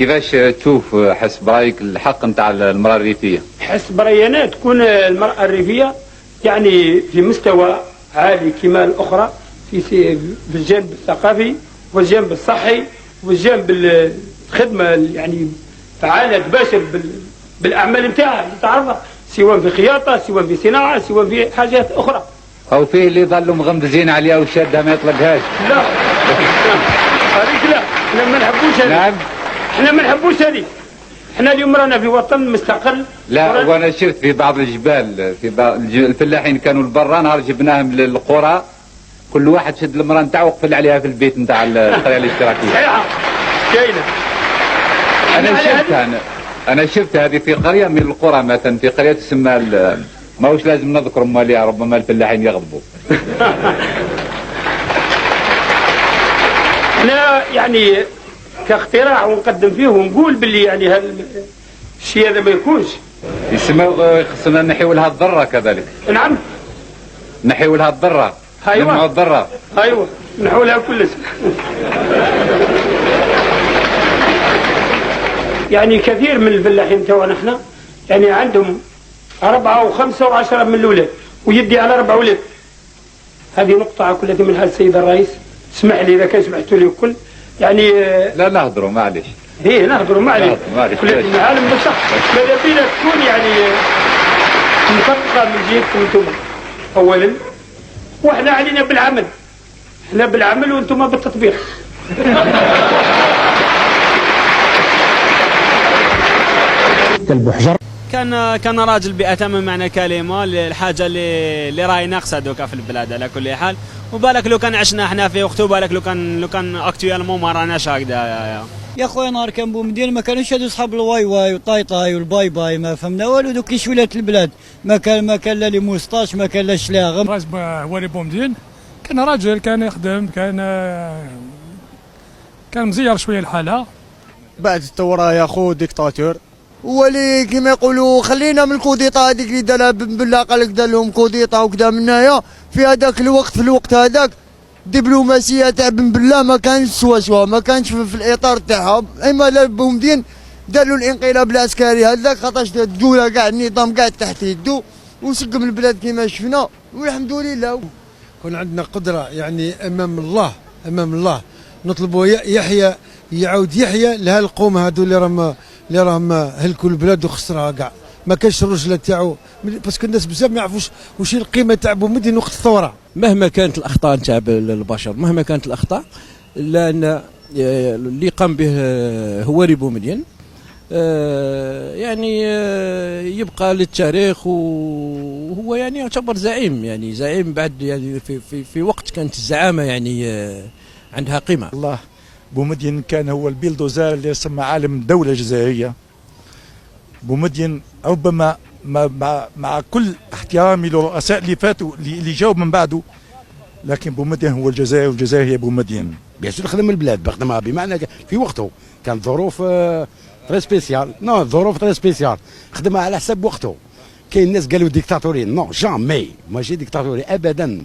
كيفاش تشوف حسب رايك الحق نتاع المراه الريفيه؟ حسب رايي انا تكون المراه الريفيه يعني في مستوى عالي كما الاخرى في الجانب الثقافي والجانب الصحي والجانب الخدمه، يعني فعاله تباشر بالاعمال نتاعها اللي تعرضها، سواء في خياطه سواء في صناعه سواء في حاجات اخرى. او فيه اللي يظلوا مغمزين عليها وشادها ما يطلقهاش. لا هذيك لا، احنا ما نحبوش هذيك. نعم احنا ما نحبوش هذيك. احنا اليوم رانا في وطن مستقل. لا وانا شفت في بعض الجبال، في بعض الفلاحين كانوا لبرا، نهار جبناهم للقرى كل واحد شد المراه نتاعو وقفل عليها في البيت نتاع القريه الاشتراكيه. صحيحه كاينه. انا شفت هذه في قريه من القرى، مثلا في قريه تسمى ماهوش لازم نذكر ماليها، ربما الفلاحين يغضبوا. انا يعني كاختراع ونقدم فيه ونقول باللي يعني هذا الشيء هذا ما يكونش. يسمى خصنا نحيو لها الضره كذلك. نعم نحيو لها الضره. ايوه نمنعوا الضره. ايوه نحيو لها كل شيء. يعني كثير من الفلاحين توا احنا يعني عندهم 4 و5 و10 من الاولاد ويدي على 4 اولاد. هذه نقطة على كل من السيد الرئيس، اسمح لي إذا كان سمحتوا لي الكل يعني. لا نهضروا معليش. إيه نهضروا معليش. كل العالم بصح ماذا بينا تكون يعني مفرقة من جهتكم أنتم أولا، وإحنا علينا بالعمل. إحنا بالعمل وأنتم بالتطبيق. البحجر كان راجل بأتم معنى كلمة، الحاجة اللي راهي ناقصة دوكا في البلاد على كل حال. وبالك لو كان عشنا احنا في وقته، بالك لو كان اكتويلمون ما راناش هكذا. يا خويا نهار كان بومدين ما كانوش هادو صحاب الواي واي والطاي طاي والباي باي، ما فهمنا والو. دوك كي ولات البلاد ما كان لا لي موسطاش، ما كان لا شلاغم. راس هو بومدين كان راجل، كان يخدم، كان مزير شويه الحاله. بعد الثوره يا خو ديكتاتور، ولي كيما يقولوا خلينا من الكوديطا هذيك اللي دارها بن بلا، قال لك دار لهم كوديطا وكذا منايا في هذاك الوقت. في الوقت هذاك الدبلوماسيه تاع بن بلا ما كانش سوا ما كانش في الاطار تاعها. اما لا بومدين داروا الانقلاب العسكري هذاك، خاطرش الدوله كاع النظام قاعد تحت يدو وسقم البلاد كما شفنا والحمد لله. كون عندنا قدره يعني امام الله نطلبوا يحيى، يعاود يحيى لهالقوم هذو اللي راهم هلكوا البلاد وخسرها كاع. ما كانش الرجله تاعو، باسكو الناس بزاف ما يعرفوش واش القيمه تاع بومدين وقت الثوره. مهما كانت الاخطاء تاع البشر، مهما كانت الاخطاء، لان اللي قام به هواري بومدين يعني يبقى للتاريخ، وهو يعني يعتبر زعيم، يعني زعيم بعد يعني في وقت كانت الزعامه يعني عندها قيمه. الله بومدين كان هو البيلدوزار اللي سمى عالم الدولة الجزائرية. بومدين ربما مع كل احترامي للرؤساء اللي فاتوا اللي جاوا من بعده، لكن بومدين هو الجزائر والجزائر هي بومدين. بيان سور خدم البلاد بخدمها بمعنى في وقته، كان ظروف تري سبيسيال، ظروف تري سبيسيال، خدمها على حساب وقته. كاين ناس قالوا ديكتاتوري، نو جامي ماشي ديكتاتوري ابدا.